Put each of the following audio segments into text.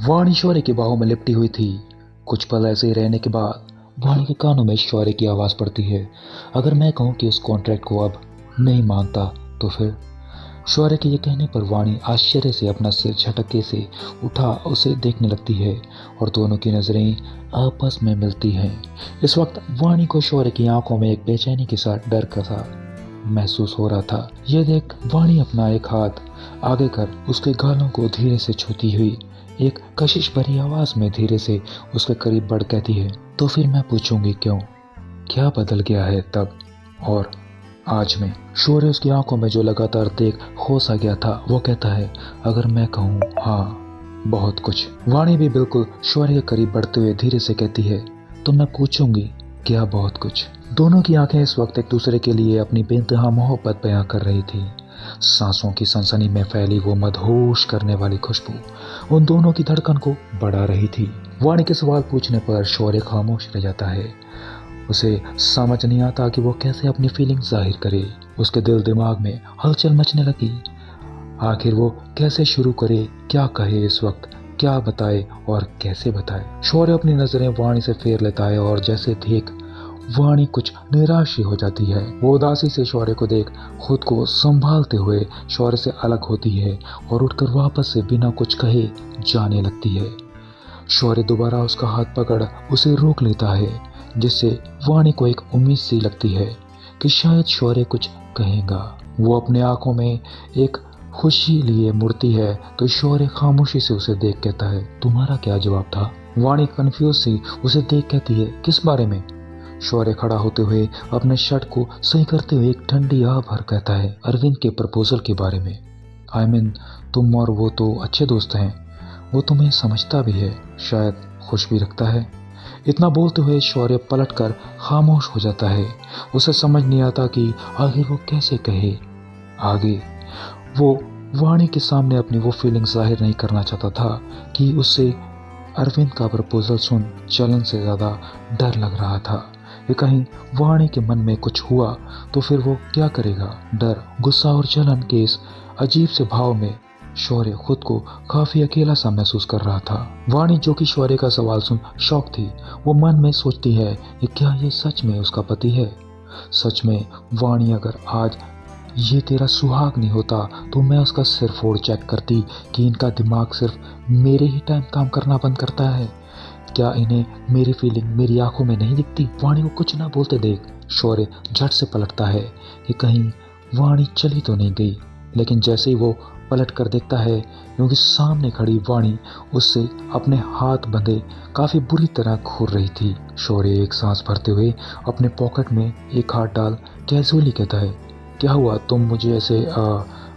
वाणी शौर्य की बाहों में लिपटी हुई थी। कुछ पल ऐसे ही रहने के बाद वाणी के कानों में शौर्य की आवाज़ पड़ती है, अगर मैं कहूँ कि उस कॉन्ट्रैक्ट को अब नहीं मानता तो फिर। शौर्य के ये कहने पर वाणी आश्चर्य से अपना सिर झटके से उठा उसे देखने लगती है और दोनों की नजरें आपस में मिलती हैं। इस वक्त वाणी को शौर्य की आंखों में एक बेचैनी के साथ डर का सा महसूस हो रहा था। यह देख वाणी अपना एक हाथ आगे कर उसके गालों को धीरे से छूती हुई एक कशिश भरी आवाज में धीरे से उसके करीब बढ़ कहती है, तो फिर मैं पूछूंगी क्यों? क्या बदल गया है तब और आज में? शौर्य उसकी आंखों में जो लगातार देख होश आ गया था वो कहता है, अगर मैं कहूँ हाँ, बहुत कुछ। वाणी भी बिल्कुल शौर्य के करीब बढ़ते हुए धीरे से कहती है, तो मैं पूछूंगी क्या बहुत कुछ? दोनों की आंखें इस वक्त एक दूसरे के लिए अपनी बेइंतहा मोहब्बत बयां कर रही थी। सांसों की सनसनी में फैली वो मदहोश करने वाली खुशबू उन दोनों की धड़कन को बढ़ा रही थी। वाणी के सवाल पूछने पर शौर्य खामोश रह जाता है। उसे समझ नहीं आता कि वो कैसे अपनी फीलिंग जाहिर करे। उसके दिल दिमाग में हलचल मचने लगी। आखिर वो कैसे शुरू करे, क्या कहे इस वक्त, क्या बताए और कैसे बताए? शौर्य अपनी नजरें वाणी से फेर लेता है और जैसे देख वाणी कुछ निराश हो जाती है। वो उदासी से शौर्य को देख खुद को संभालते हुए शौर्य से अलग होती है और उठकर वापस से बिना कुछ कहे जाने लगती है। शौर्य दोबारा उसका हाथ पकड़ उसे रोक लेता है, जिससे वाणी को एक उम्मीद सी लगती है कि शायद शौर्य कुछ कहेगा। वो अपने आंखों में एक खुशी लिए मुड़ती है तो शौर्य खामोशी से उसे देख कहता है, तुम्हारा क्या जवाब था? वाणी कंफ्यूज सी उसे देख कहती है, किस बारे में? शौर्य खड़ा होते हुए अपने शर्ट को सही करते हुए एक ठंडी आह भर कहता है, अरविंद के प्रपोजल के बारे में। आई मीन, तुम और वो तो अच्छे दोस्त हैं, वो तुम्हें समझता भी है, शायद खुश भी रखता है। इतना बोलते हुए शौर्य पलटकर खामोश हो जाता है। उसे समझ नहीं आता कि आगे वो कैसे कहे आगे। वो वाणी के सामने अपनी वो फीलिंग जाहिर नहीं करना चाहता था कि उससे अरविंद का प्रपोजल सुन चलन से ज्यादा डर लग रहा था कि कहीं वाणी के मन में कुछ हुआ तो फिर वो क्या करेगा। डर, गुस्सा और जलन के इस अजीब से भाव में शौर्य खुद को काफी अकेला सा महसूस कर रहा था। वाणी जो कि शौर्य का सवाल सुन शॉक थी, वो मन में सोचती है कि क्या ये सच में उसका पति है? सच में वाणी, अगर आज ये तेरा सुहाग नहीं होता तो मैं उसका सिर फोड़ चेक करती कि इनका दिमाग सिर्फ मेरे ही टाइम काम करना बंद करता है। क्या इन्हें मेरी फीलिंग मेरी आंखों में नहीं दिखती? वाणी को कुछ ना बोलते देख शौर्य झट से पलटता है कि कहीं वाणी चली तो नहीं गई। लेकिन जैसे ही वो पलट कर देखता है, क्योंकि सामने खड़ी वाणी उससे अपने हाथ बंधे काफी बुरी तरह घूर रही थी। शौर्य एक सांस भरते हुए अपने पॉकेट में एक हाथ डाल कैजुअली कहता है, क्या हुआ, तुम मुझे ऐसे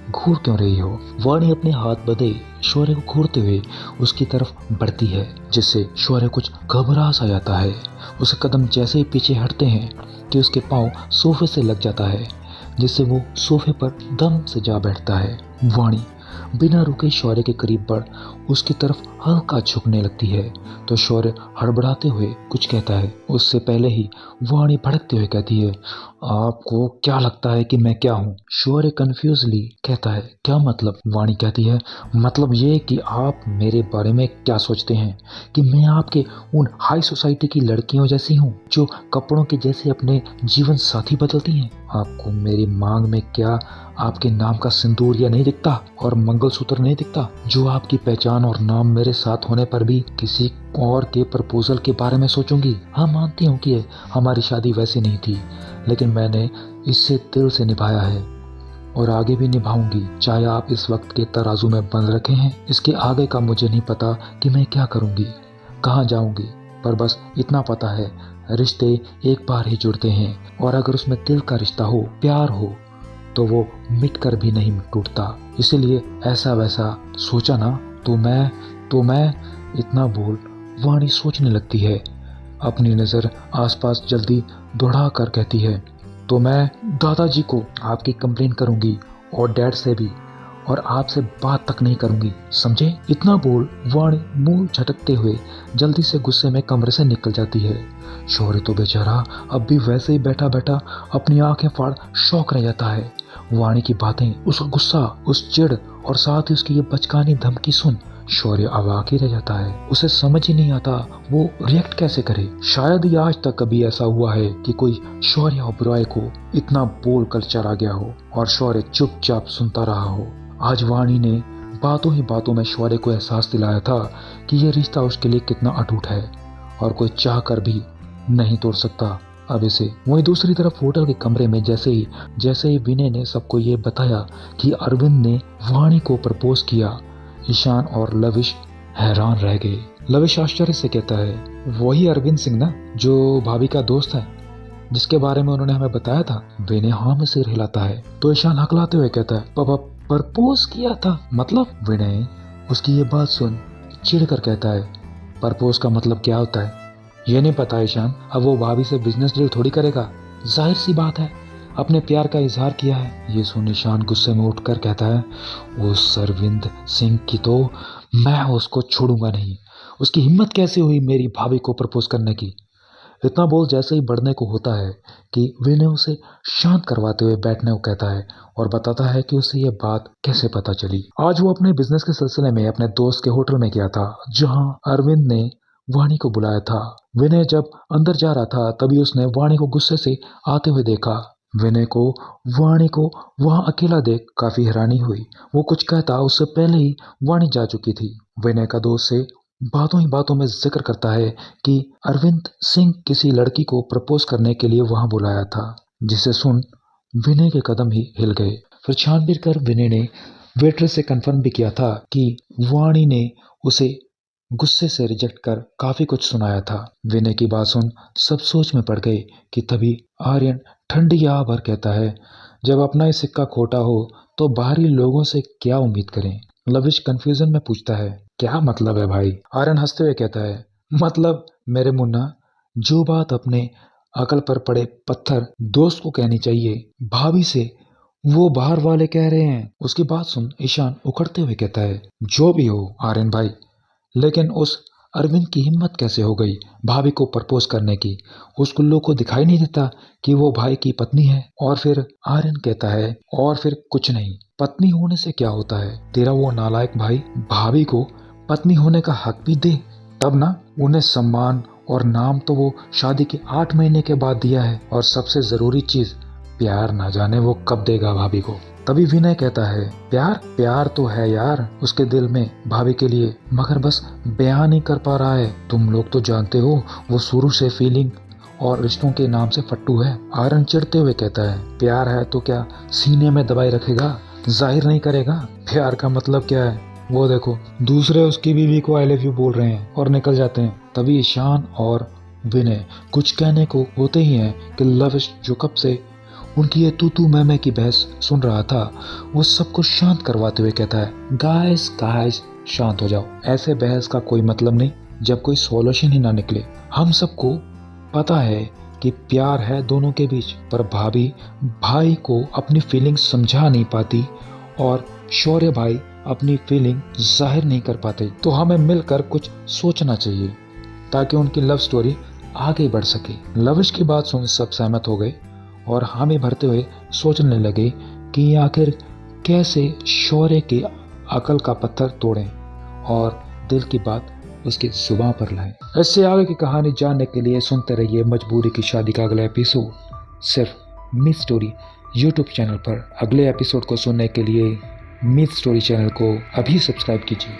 घूर क्यों रही हो? वाणी अपने हाथ बंधे शौर्य को घूरते हुए उसकी तरफ बढ़ती है, जिससे शौर्य कुछ घबरा सा जाता है। उसके कदम जैसे ही पीछे हटते हैं कि उसके पांव सोफे से लग जाता है, जिससे वो सोफे पर दम से जा बैठता है। वाणी बिना रुके शौर्य के करीब बढ़ उसकी तरफ हल्का झुकने लगती है तो शौर्य हड़बड़ाते हुए कुछ कहता है। उससे पहले ही वाणी भड़कते हुए कहती है, आपको क्या लगता है कि मैं क्या हूँ? शौर्य कंफ्यूजली कहता है, क्या मतलब? वाणी कहती है, मतलब ये कि आप मेरे बारे में क्या सोचते हैं, कि मैं आपके उन हाई सोसाइटी की लड़कियों जैसी हूँ जो कपड़ों के जैसे अपने जीवन साथी बदलती हैं? आपको मेरी मांग में क्या आपके नाम का सिंदूर या नहीं दिखता और मंगलसूत्र नहीं दिखता? जो आपकी पहचान और नाम मेरे साथ होने पर भी किसी और के प्रपोजल के बारे में सोचूंगी? हाँ, मानती हूँ कि हमारी शादी वैसी नहीं थी, लेकिन मैंने इससे दिल से निभाया है और आगे भी निभाऊंगी, चाहे आप इस वक्त के तराजू में बंद रखे हैं। इसके आगे का मुझे नहीं पता कि मैं क्या करूंगी, कहाँ जाऊंगी, पर बस इतना पता है रिश्ते एक बार ही जुड़ते हैं और अगर उसमें दिल का रिश्ता हो, प्यार हो, तो वो मिट कर भी नहीं टूटता। इसीलिए ऐसा वैसा सोचा ना तो मैं इतना बोल वाणी सोचने लगती है। अपनी नज़र आसपास जल्दी दौड़ा कर कहती है, तो मैं दादाजी को आपकी कंप्लेन करूंगी और डैड से भी, और आपसे बात तक नहीं करूंगी, समझे? इतना बोल वाणी मुंह झटकते हुए जल्दी से गुस्से में कमरे से निकल जाती है। शौर्य तो बेचारा अब भी वैसे ही बैठा बैठा अपनी आंखें फाड़ शौक रह जाता है। वाणी की बातें, उसका गुस्सा, उस चिढ़ और साथ ही उसकी ये बचकानी धमकी सुन शौर्य अवाक ही रह जाता है। उसे समझ ही नहीं आता वो रिएक्ट कैसे करे। शायद ही आज तक कभी ऐसा हुआ है कि कोई शौर्य ओबरॉय को इतना बोल कर चला गया हो और शौर्य चुपचाप सुनता रहा हो। आज वाणी ने बातों ही बातों में शौर्य को एहसास दिलाया था कि ये रिश्ता उसके लिए कितना अटूट है और कोई चाह कर भी नहीं तोड़ सकता अब इसे। वहीं दूसरी तरफ होटल के कमरे में जैसे ही विनय ने सबको ये बताया कि अरविंद ने वाणी को प्रपोज किया, ईशान और लविश हैरान रह गए। लविश आश्चर्य से कहता है, वही अरविंद सिंह ना जो भाभी का दोस्त है जिसके बारे में उन्होंने हमें बताया था। विनय हाँ में सिर हिलाता है तो ईशान हकलाते हुए कहता है, पापा प्रपोज किया था मतलब? विनय उसकी ये बात सुन चिढ़ कर कहता है, प्रपोज का मतलब क्या होता है ये नहीं पता ईशान। अब वो भाभी से बिजनेस डील थोड़ी करेगा, जाहिर सी बात है अपने प्यार का इजहार किया है। ये सुन ईशान गुस्से में उठकर कहता है, उस अरविंद सिंह की तो मैं उसको छोड़ूंगा नहीं। उसकी हिम्मत कैसे हुई मेरी भाभी को प्रपोज करने की। इतना बोल जैसे ही बढ़ने को होता है कि विनय उसे शांत करवाते हुए बैठने को कहता है और बताता है कि उसे ये बात कैसे पता चली। आज वो अपने बिजनेस के सिलसिले में अपने दोस्त के होटल में गया था जहां अरविंद ने वाणी को बुलाया था। विनय जब अंदर जा रहा था तभी उसने वाणी को गुस्से से आते हुए देखा। विनय को वाणी को वहां अकेला देख काफी हैरानी हुई। वो कुछ कहता उससे पहले ही वाणी जा चुकी थी। विनय का दोस्त से बातों ही बातों में जिक्र करता है कि अरविंद सिंह किसी लड़की को प्रपोज करने के लिए वहां बुलाया था, जिसे सुन विनय के कदम ही हिल गए। फिर छानबीन कर विनय ने वेटर से कंफर्म भी किया था कि वाणी ने उसे गुस्से से रिजेक्ट कर काफी कुछ सुनाया था। विनय की बात सुन सब सोच में पड़ गए कि तभी आर्यन ठंडी आह भर कहता है, जब अपना ही सिक्का खोटा हो तो बाहरी लोगों से क्या उम्मीद करें। लविश कंफ्यूजन में पूछता है, क्या मतलब है भाई? आर्यन हंसते हुए कहता है, मतलब मेरे मुन्ना, जो बात अपने अकल पर पड़े पत्थर दोस्त को कहनी चाहिए भाभी से वो बाहर वाले कह रहे हैं। उसकी बात सुन ईशान उखड़ते हुए कहता है, जो भी हो आर्यन भाई, लेकिन उस अरविंद की हिम्मत कैसे हो गई भाभी को प्रपोज करने की? उस कुल्लू को दिखाई नहीं देता कि वो भाई की पत्नी है? और फिर आर्यन कहता है, और फिर कुछ नहीं, पत्नी होने से क्या होता है? तेरा वो नालायक भाई भाभी को पत्नी होने का हक भी दे तब ना। उन्हें सम्मान और नाम तो वो शादी के 8 महीने के बाद दिया है, और सबसे जरूरी चीज प्यार ना जाने वो कब देगा भाभी को। तभी विनय कहता है, प्यार प्यार तो है यार उसके दिल में भाभी के लिए, मगर बस बयान नहीं कर पा रहा है। तुम लोग तो जानते हो वो शुरू से फीलिंग और रिश्तों के नाम से फट्टू है। आर्यन चिढ़ते हुए कहता है, प्यार है तो क्या सीने में दबाई रखेगा, जाहिर नहीं करेगा? प्यार का मतलब क्या है? वो देखो दूसरे उसकी बीवी को आई लव यू बोल रहे हैं और निकल जाते हैं। तभी ईशान और विनय कुछ कहने को होते ही हैं कि लविश जो कब से उनकी ये तू मैं की बहस सुन रहा था वो सबको शांत करवाते हुए कहता है, गाइस गाइस शांत हो जाओ, ऐसे बहस का कोई मतलब नहीं जब कोई सॉल्यूशन ही ना निकले। हम सबको पता है कि प्यार है दोनों के बीच, पर भाभी भाई को अपनी फीलिंग समझा नहीं पाती और शौर्य भाई अपनी फीलिंग जाहिर नहीं कर पाते। तो हमें मिलकर कुछ सोचना चाहिए ताकि उनकी लव स्टोरी आगे बढ़ सके। लविश की बात सुन सब सहमत हो गए और हामी भरते हुए सोचने लगे कि आखिर कैसे शौर्य के अकल का पत्थर तोड़ें और दिल की बात उसकी जुबान पर लाएं। इससे आगे की कहानी जानने के लिए सुनते रहिए मजबूरी की शादी का अगला एपिसोड सिर्फ मिथ स्टोरी यूट्यूब चैनल पर। अगले एपिसोड को सुनने के लिए मिथ स्टोरी चैनल को अभी सब्सक्राइब कीजिए।